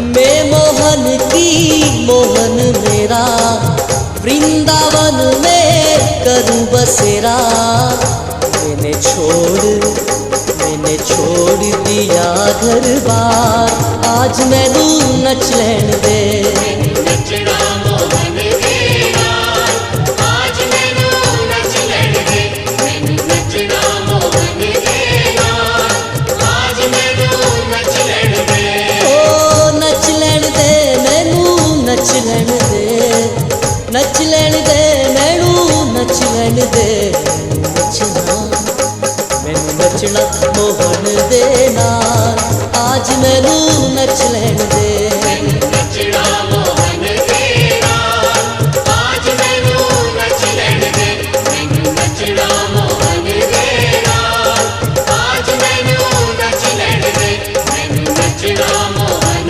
मैं मोहन की मोहन मेरा, वृंदावन में करूं बसेरा। मैंने छोड़ दिया घर बार, आज मैनू नच लैन दे।